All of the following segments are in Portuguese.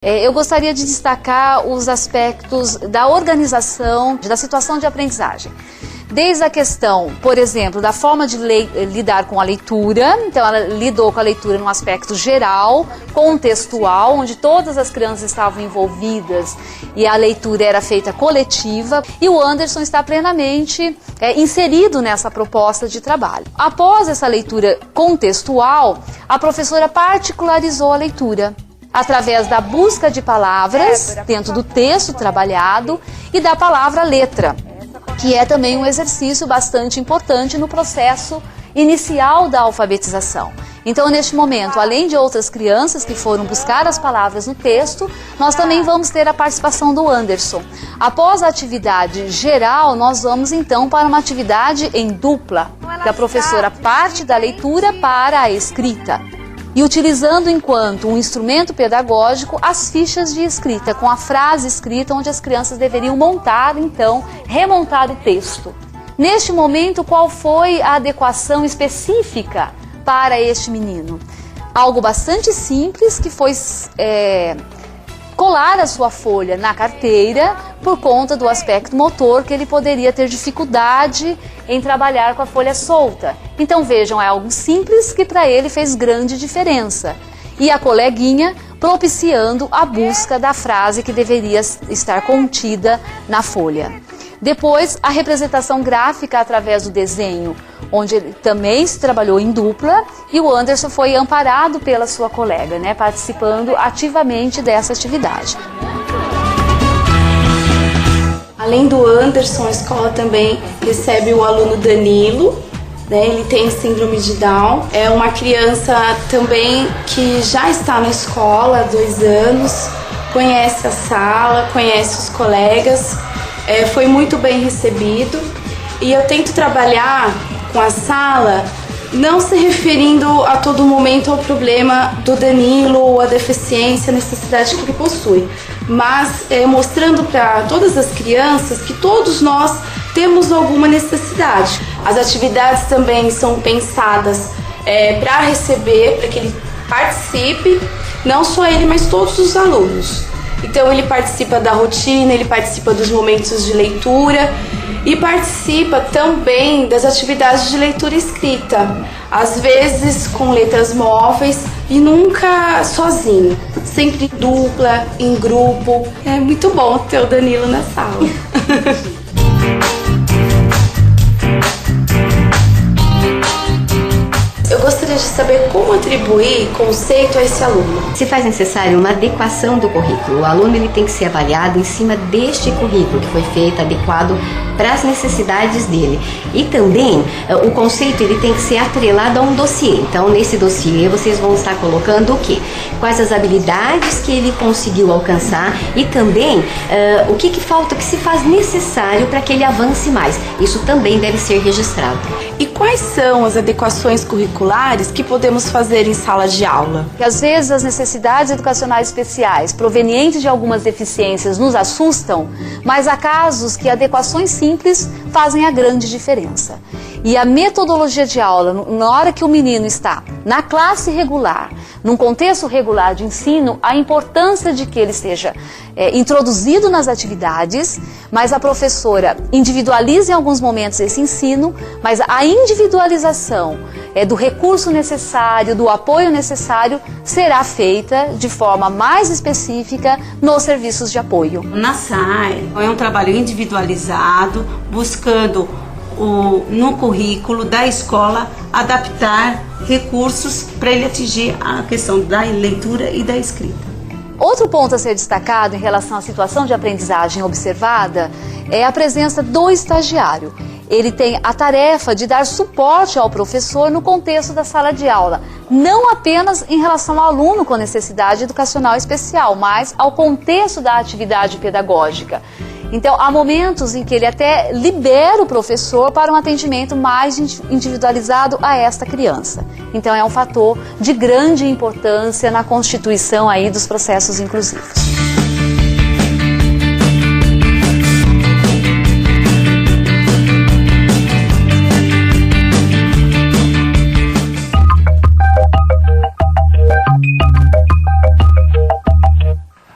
Eu gostaria de destacar os aspectos da organização, da situação de aprendizagem. Desde a questão, por exemplo, da forma de lidar com a leitura, então ela lidou com a leitura num aspecto geral, contextual, onde todas as crianças estavam envolvidas e a leitura era feita coletiva, e o Anderson está plenamente inserido nessa proposta de trabalho. Após essa leitura contextual, a professora particularizou a leitura, através da busca de palavras dentro do texto trabalhado e da palavra letra, que é também um exercício bastante importante no processo inicial da alfabetização. Então, neste momento, além de outras crianças que foram buscar as palavras no texto, nós também vamos ter a participação do Anderson. Após a atividade geral, nós vamos então para uma atividade em dupla, que a professora parte da leitura para a escrita, e utilizando enquanto um instrumento pedagógico as fichas de escrita, com a frase escrita, onde as crianças deveriam montar, então, remontar o texto. Neste momento, qual foi a adequação específica para este menino? Algo bastante simples, que foi colar a sua folha na carteira por conta do aspecto motor, que ele poderia ter dificuldade em trabalhar com a folha solta. Então vejam, é algo simples que para ele fez grande diferença. E a coleguinha propiciando a busca da frase que deveria estar contida na folha. Depois, a representação gráfica através do desenho, onde ele também se trabalhou em dupla, e o Anderson foi amparado pela sua colega, participando ativamente dessa atividade. Além do Anderson, a escola também recebe o aluno Danilo, ele tem síndrome de Down. É uma criança também que já está na escola há 2 anos, conhece a sala, conhece os colegas, foi muito bem recebido. E eu tento trabalhar com a sala, não se referindo a todo momento ao problema do Danilo ou a deficiência, a necessidade que ele possui, mas mostrando para todas as crianças que todos nós temos alguma necessidade. As atividades também são pensadas para receber, para que ele participe, não só ele, mas todos os alunos. Então ele participa da rotina, ele participa dos momentos de leitura e participa também das atividades de leitura escrita, às vezes com letras móveis e nunca sozinho, sempre dupla, em grupo. É muito bom ter o Danilo na sala. Eu gostaria de saber como atribuir conceito a esse aluno. Se faz necessário uma adequação do currículo. O aluno ele tem que ser avaliado em cima deste currículo que foi feito, adequado para as necessidades dele. E também o conceito ele tem que ser atrelado a um dossiê. Então, nesse dossiê vocês vão estar colocando o quê? Quais as habilidades que ele conseguiu alcançar e também o que falta, o que se faz necessário para que ele avance mais. Isso também deve ser registrado. E quais são as adequações curriculares que podemos fazer em sala de aula? Às vezes as necessidades educacionais especiais provenientes de algumas deficiências nos assustam, mas há casos que adequações simples fazem a grande diferença. E a metodologia de aula, na hora que o menino está na classe regular, num contexto regular de ensino, a importância de que ele seja introduzido nas atividades, mas a professora individualiza em alguns momentos esse ensino, mas a individualização do recurso necessário, do apoio necessário, será feita de forma mais específica nos serviços de apoio. Na SAI é um trabalho individualizado, buscando no currículo da escola adaptar recursos para ele atingir a questão da leitura e da escrita. Outro ponto a ser destacado em relação à situação de aprendizagem observada é a presença do estagiário. Ele tem a tarefa de dar suporte ao professor no contexto da sala de aula, não apenas em relação ao aluno com necessidade educacional especial, mas ao contexto da atividade pedagógica. Então, há momentos em que ele até libera o professor para um atendimento mais individualizado a esta criança. Então, é um fator de grande importância na constituição aí dos processos inclusivos.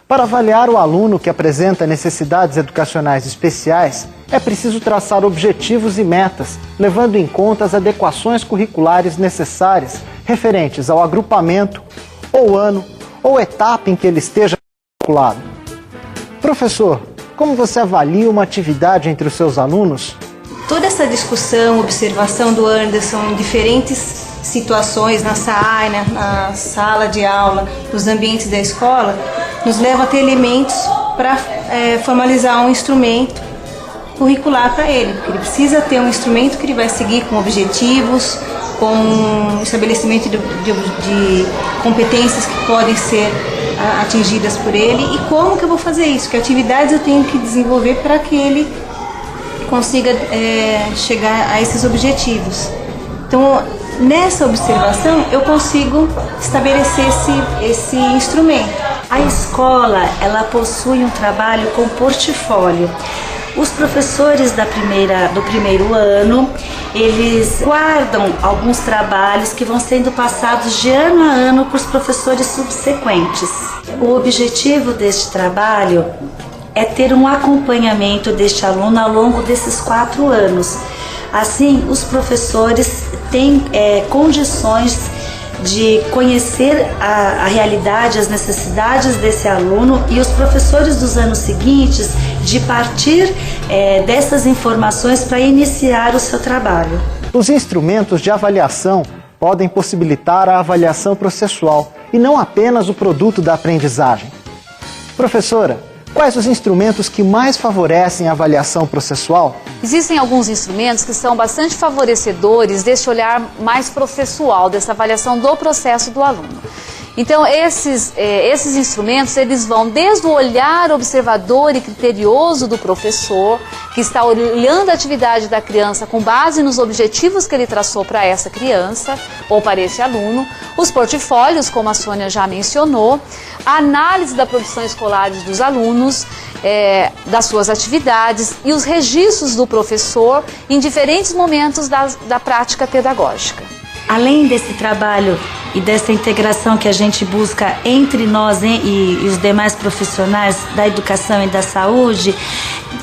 Para avaliar o aluno que apresenta necessidades educacionais especiais, é preciso traçar objetivos e metas, levando em conta as adequações curriculares necessárias referentes ao agrupamento, ou ano, ou etapa em que ele esteja matriculado. Professor, como você avalia uma atividade entre os seus alunos? Toda essa discussão, observação do Anderson em diferentes situações na sala de aula, nos ambientes da escola, nos leva a ter elementos para formalizar um instrumento curricular para ele. Ele precisa ter um instrumento que ele vai seguir com objetivos, com estabelecimento de competências que podem ser atingidas por ele. E como que eu vou fazer isso? Que atividades eu tenho que desenvolver para que ele consiga chegar a esses objetivos. Então, nessa observação, eu consigo estabelecer esse instrumento. A escola, ela possui um trabalho com portfólio. Os professores do primeiro ano, eles guardam alguns trabalhos que vão sendo passados de ano a ano para os professores subsequentes. O objetivo deste trabalho é ter um acompanhamento deste aluno ao longo desses 4 anos. Assim, os professores têm condições de conhecer a realidade, as necessidades desse aluno, e os professores dos anos seguintes de partir dessas informações para iniciar o seu trabalho. Os instrumentos de avaliação podem possibilitar a avaliação processual e não apenas o produto da aprendizagem. Professora, quais os instrumentos que mais favorecem a avaliação processual? Existem alguns instrumentos que são bastante favorecedores desse olhar mais processual, dessa avaliação do processo do aluno. Então, esses instrumentos, eles vão desde o olhar observador e criterioso do professor, que está olhando a atividade da criança com base nos objetivos que ele traçou para essa criança ou para esse aluno, os portfólios, como a Sônia já mencionou, a análise da produção escolar dos alunos, das suas atividades e os registros do professor em diferentes momentos da prática pedagógica. Além desse trabalho e dessa integração que a gente busca entre nós e os demais profissionais da educação e da saúde,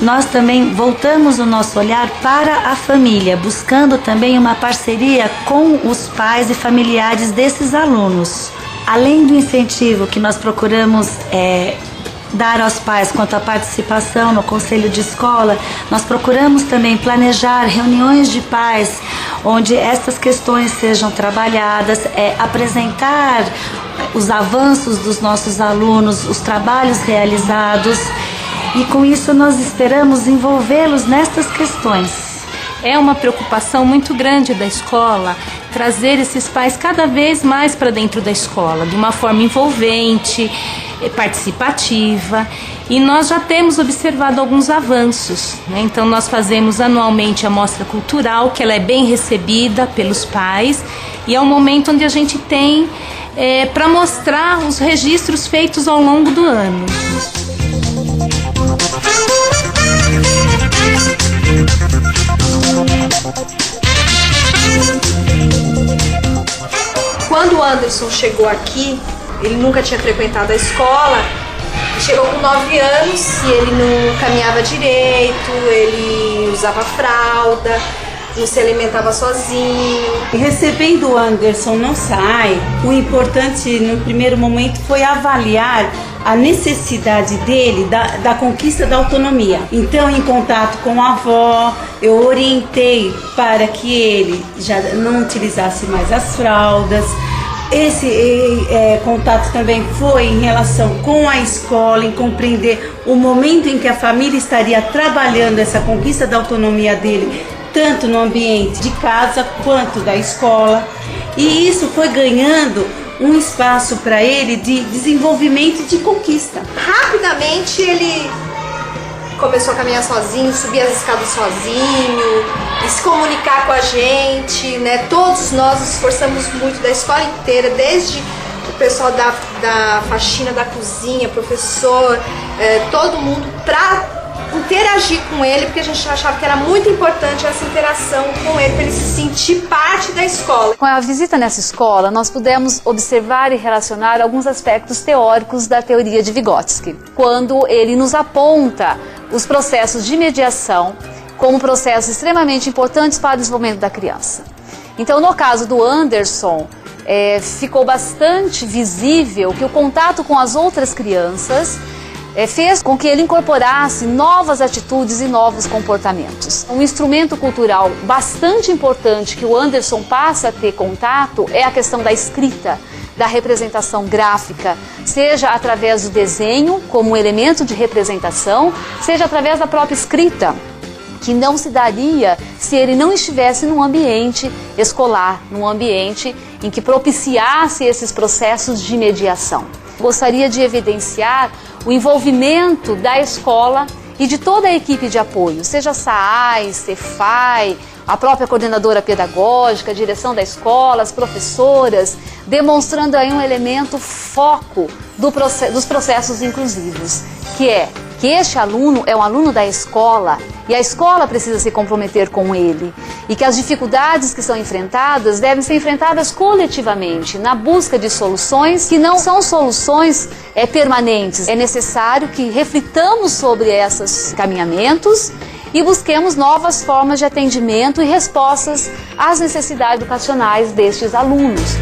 nós também voltamos o nosso olhar para a família, buscando também uma parceria com os pais e familiares desses alunos. Além do incentivo que nós procuramos dar aos pais quanto à participação no conselho de escola, nós procuramos também planejar reuniões de pais onde essas questões sejam trabalhadas, apresentar os avanços dos nossos alunos, os trabalhos realizados, e com isso nós esperamos envolvê-los nestas questões. É uma preocupação muito grande da escola trazer esses pais cada vez mais para dentro da escola, de uma forma envolvente, participativa, e nós já temos observado alguns avanços, né? Então nós fazemos anualmente a mostra cultural, que ela é bem recebida pelos pais, e é um momento onde a gente tem para mostrar os registros feitos ao longo do ano. Quando o Anderson chegou aqui, ele nunca tinha frequentado a escola, chegou com 9 anos e ele não caminhava direito, ele usava fralda, não se alimentava sozinho. E recebendo o Anderson no SAI, o importante no primeiro momento foi avaliar a necessidade dele da conquista da autonomia. Então, em contato com a avó, eu orientei para que ele já não utilizasse mais as fraldas. Esse contato também foi em relação com a escola, em compreender o momento em que a família estaria trabalhando essa conquista da autonomia dele, tanto no ambiente de casa quanto da escola. E isso foi ganhando um espaço para ele de desenvolvimento e de conquista. Rapidamente ele começou a caminhar sozinho, subir as escadas sozinho, e se comunicar com a gente, né? Todos nós nos esforçamos muito, da escola inteira, desde o pessoal da faxina da cozinha, professor, todo mundo, para interagir com ele, porque a gente achava que era muito importante essa interação com ele, para ele se sentir parte da escola. Com a visita nessa escola, nós pudemos observar e relacionar alguns aspectos teóricos da teoria de Vygotsky, quando ele nos aponta os processos de mediação como processos extremamente importantes para o desenvolvimento da criança. Então, no caso do Anderson, ficou bastante visível que o contato com as outras crianças fez com que ele incorporasse novas atitudes e novos comportamentos. Um instrumento cultural bastante importante que o Anderson passa a ter contato é a questão da escrita, da representação gráfica, seja através do desenho como um elemento de representação, seja através da própria escrita, que não se daria se ele não estivesse num ambiente escolar, num ambiente em que propiciasse esses processos de mediação. Gostaria de evidenciar o envolvimento da escola e de toda a equipe de apoio, seja SAAI, Cefai, a própria coordenadora pedagógica, a direção da escola, as professoras, demonstrando aí um elemento foco dos processos inclusivos, que é que este aluno é um aluno da escola e a escola precisa se comprometer com ele e que as dificuldades que são enfrentadas devem ser enfrentadas coletivamente, na busca de soluções que não são soluções permanentes. É necessário que reflitamos sobre esses caminhamentos e busquemos novas formas de atendimento e respostas às necessidades educacionais destes alunos.